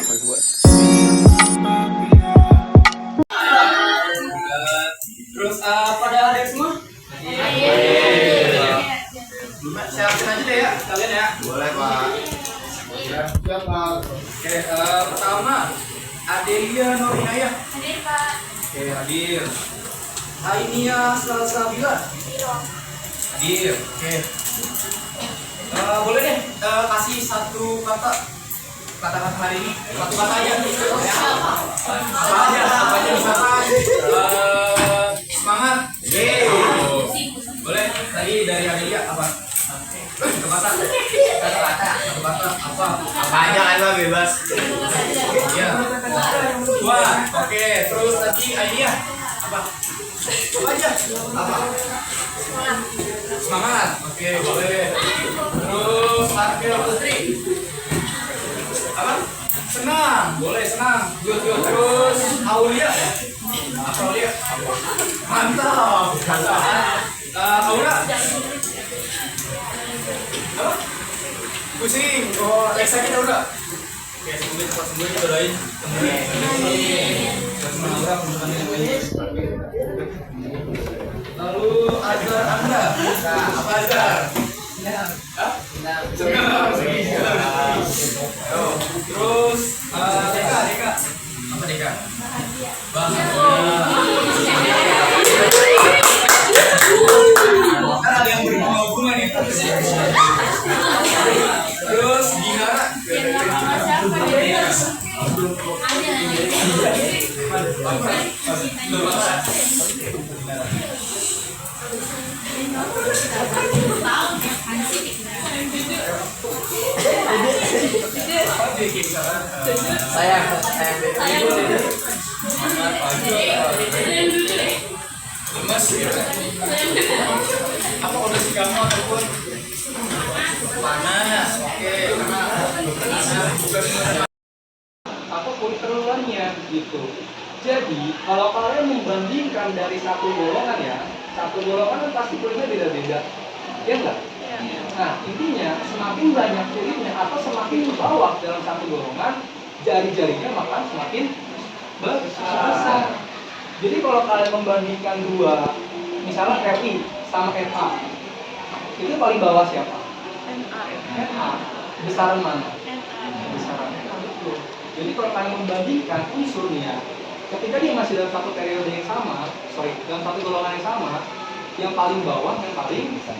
Terus pada ada semua? Iya. Siapin aja deh ya, kalian ya. Boleh, Pak. Siap, Pak. Oke, pertama Adelia Norinaya. Hadir, Pak. Oke, hadir. Ainia Salsabila. Hadir. Oke. Boleh deh kasih satu kata-kata hari ini. Satu kata aja. Apa aja misalkan semangat. Boleh. Tadi dari Adelia apa? Satu kata apa Apa aja kan, Pak, bebas. ya kuat. Oke, terus tadi Ainia apa aja semangat. Oke, boleh. Terus Arkel Putri apa senang. Boleh, senang. Good. Terus Aulia mantap. Aura apa? Pusing. Oh, Alexa kita udah. Oke, semoga cepat sembuh, kita doain. Lalu Azhar Anda. Apa Azhar? Terus Deka. Apa Deka? Kan ada yang berbunga-bunga nih. Terus Ginara. Saya Lemas ya? Apa kondisi kamu ataupun panas? Oke, apa keterlaluannya gitu. Jadi kalau kalian membandingkan dari satu golongan ya, satu golongan kan pasti kulitnya beda-beda, ya enggak? Nah intinya semakin banyak kulitnya atau semakin bawah dalam satu golongan, jari-jarinya maka semakin besar. Jadi kalau kalian membandingkan dua, misalnya RI sama NA, itu paling bawah siapa? NA. Besaran mana? Besaran NA, betul. Jadi kalau kalian membandingkan unsurnya, ketika dia masih dalam satu periode yang sama, dalam satu golongan yang sama, yang paling bawah yang paling besar.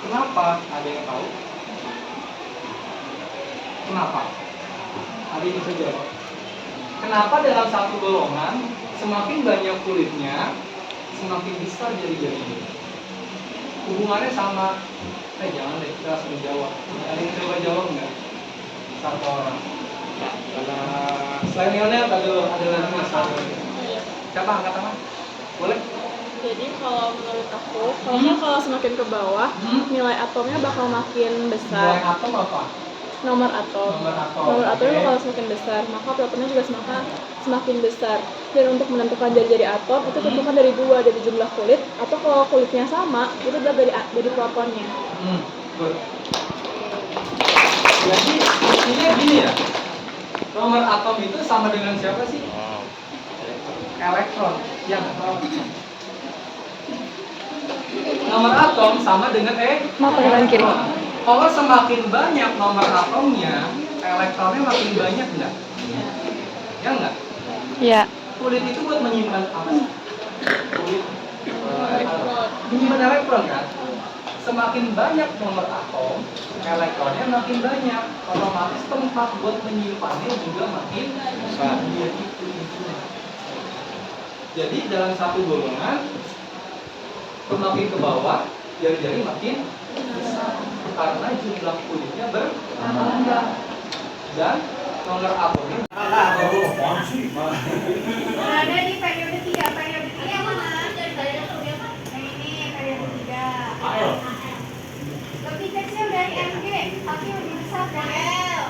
Kenapa? Ada yang tahu? Kenapa? Ada yang bisa jawab? Kenapa dalam satu golongan semakin banyak kulitnya, semakin besar jari-jarinya? Hubungannya sama, jangan deh, kita langsung jawab. Ada yang coba jawab nggak? Satu orang. Selain Lionel, ada lagi nggak satu? Siapa angkat tangan? Boleh? Jadi kalau menurut aku, kalau semakin ke bawah, nilai atomnya bakal makin besar. Nilai atom apa? Nomor atomnya kalau semakin besar, maka protonnya juga semakin besar. Dan untuk menentukan jari-jari atom itu tentukan dari dua, dari jumlah kulit, atau kalau kulitnya sama itu dari protonnya. Jadi intinya gini ya, nomor atom itu sama dengan siapa sih? Elektron. Yang nomor atom sama dengan Mata kanan kiri. Kalau semakin banyak nomor atomnya, elektronnya makin banyak enggak? Ya enggak? Iya. Kulit itu buat menyimpan apa sih? Kulit menyimpan elektron kan? Semakin banyak nomor atom, elektronnya makin banyak. Otomatis tempat buat menyimpannya juga makin besar. Jadi dalam satu golongan, semakin ke bawah, jari-jari makin besar karena jumlah kulitnya bertambah dan nomor atomnya Berada di periode 3. Periode 3 yang mana? Yang ini periode 3. Lebih kecil dari Mg, tapi lebih besar dari L.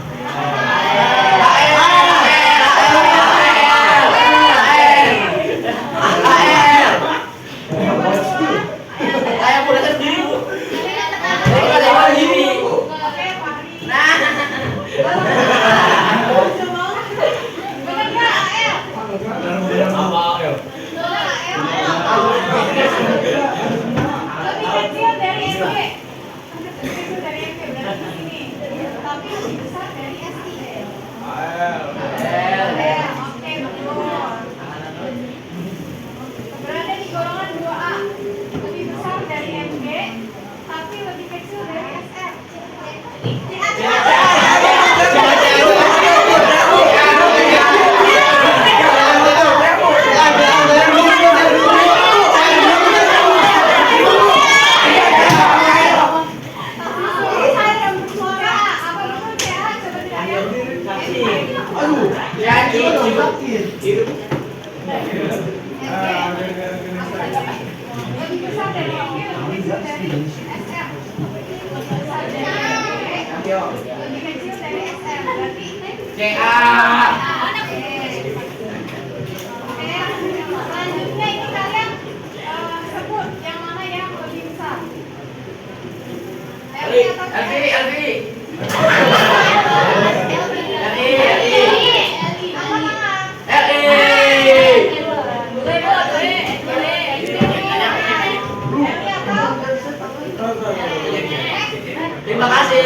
Lebih besar dari MG, lebih kecil dari SM. Lebih kecil dari SM, berarti CA. Oke, selanjutnya ini kalian sebut yang mana yang lebih besar. LI atau CS? Alfi. Angkat tangan. Terima kasih.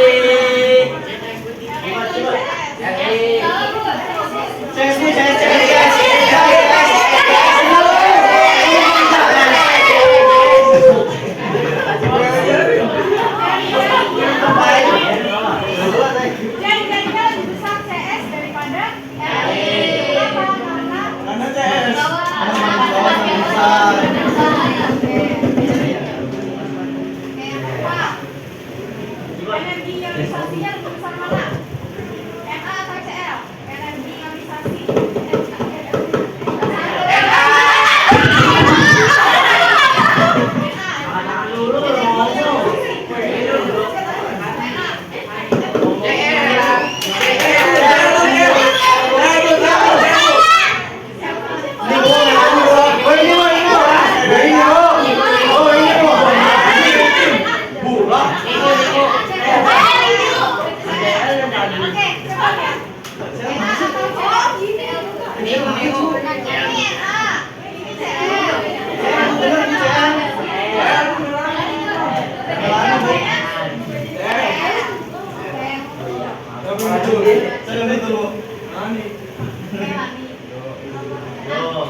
Jadi jadinya lebih besar CS daripada LI. Kenapa? Karena CS. Energi ionisasinya lebih besar mana? Na atau Cl? Energi ionisasi. Oke, coba lihat. Na atau Cl? Ini Na, ini Cl.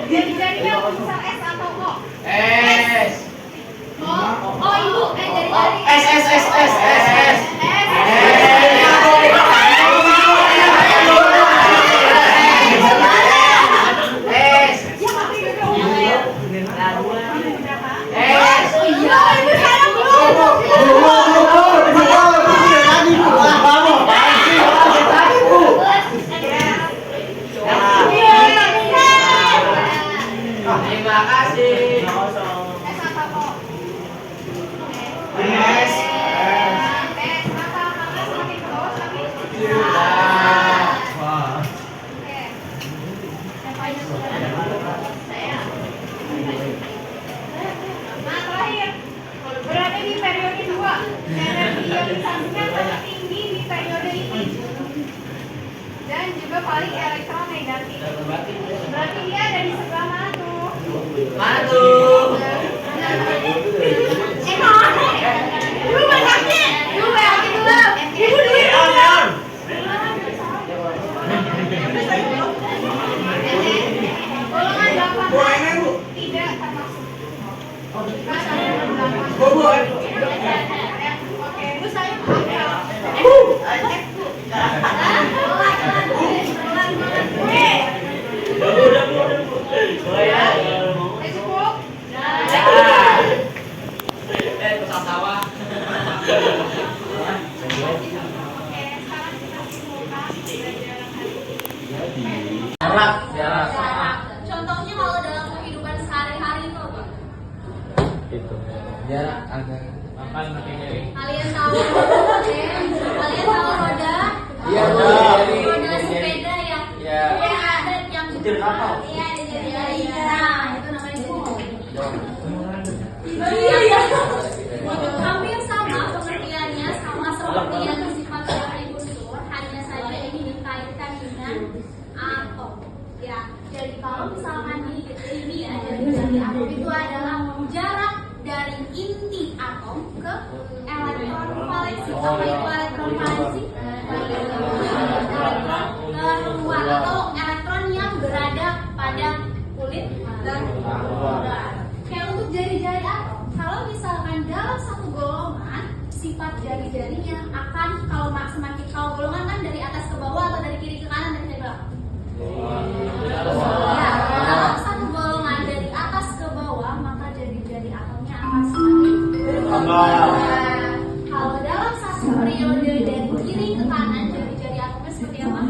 Jadi-jadinya lebih besar S atau O? S. Oh, ibu, jari-jari. S. Terima kasih. S atau O? S. Maka semakin ke bawah semakin Ya. Oke. Siapa yang sudah? Saya. Nah, terakhir. Berada di periode 2. Energi ionisasinya tertinggi di periode ini. Dan juga paling elektronegatif. Berarti dia ada di sebelah mana tuh? Mana tuh? Ibu banyaknya. Ibu banyaknya dulu. Ibu dulu. Golongan 18 tidak termasuk. Kan ada yang 18. Oke, Bu saya cukup. Pesawat. Oke, sekarang kita simpulkan pelajaran hari ini. Jarak. Contohnya kalau dalam kehidupan sehari-hari itu apa? Jarak agak Kalian tahu? Kalian tahu roda? Iya, Roda sepeda ya. Iya. Yang ada yang Kecil kapal. Iya, ada jari-jari. Nah, itu namanya kuku. Iya. Hampir sama pengertiannya, sama seperti yang sifat dari unsur, hanya saja ini dikaitkan dengan atom. Ya, jadi kalau misalkan di sini ya, dari atom itu adalah jarak dari inti atom ke elektron valensi. Apa itu elektron valensi? Elektron keluar atau elektron yang berada pada kulit dan udara. Kayak untuk jari-jari atom, kalau misalkan dalam satu golongan, sifat jari-jarinya akan semakin kalau golongan kan dari atas ke bawah atau dari kiri ke kanan dari belakang. Ya, dalam satu golongan dari atas ke bawah, maka jari-jari atomnya akan semakin berkembang. Kalau dalam satu periode dari kiri ke kanan, jari-jari atomnya seperti apa?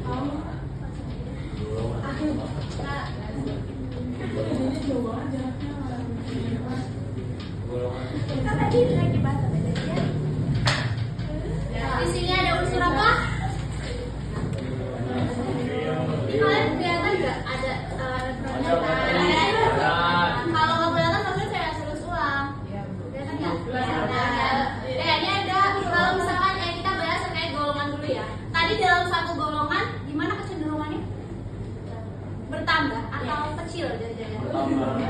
Kan tadi lagi bahas apa tadi ya? Di sini ada unsur apa? Ini kalian kelihatan nggak ada kalau nggak kelihatan maksudnya saya suruh ulang. Kelihatan nggak? Ini ada kalau misalkan kita bahas terkait golongan dulu ya. Tadi dalam satu golongan gimana kecenderungannya? Bertambah atau kecil jadi? Bertambah.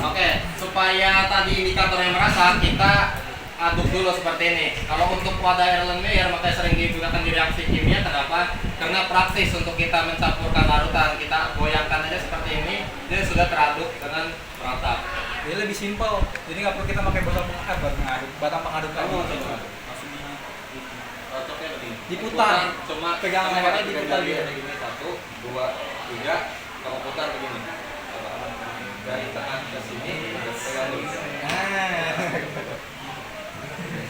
Oke, supaya tadi indikatornya merata, kita aduk dulu seperti ini. Kalau untuk wadah Erlenmeyer makanya sering digunakan di reaksi kimia. Kenapa? Karena praktis untuk kita mencampurkan larutan. Kita goyangkan aja seperti ini, dia sudah teraduk dengan merata. Jadi lebih simpel. Jadi nggak perlu kita pakai batang pengaduk tadi. Cocoknya begini. Diputar. Cuma Pegang lehernya diputar dia gitu. begini, 1, 2, 3, kamu putar begini. Dari tengah ke sini, pegang begini.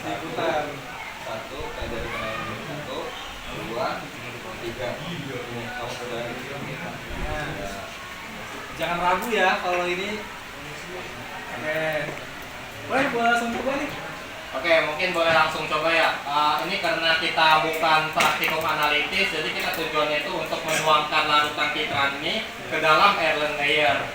Diputar. 1, kayak dari tengah ini. 1, 2, 3. Ini kamu pegang begini. Jangan ragu ya kalau ini. Oke. Boleh langsung coba nih. Oke, mungkin boleh langsung coba ya. Ini karena kita bukan praktikum analitis, jadi kita tujuannya itu untuk menuangkan larutan citran ini ke dalam Erlenmeyer.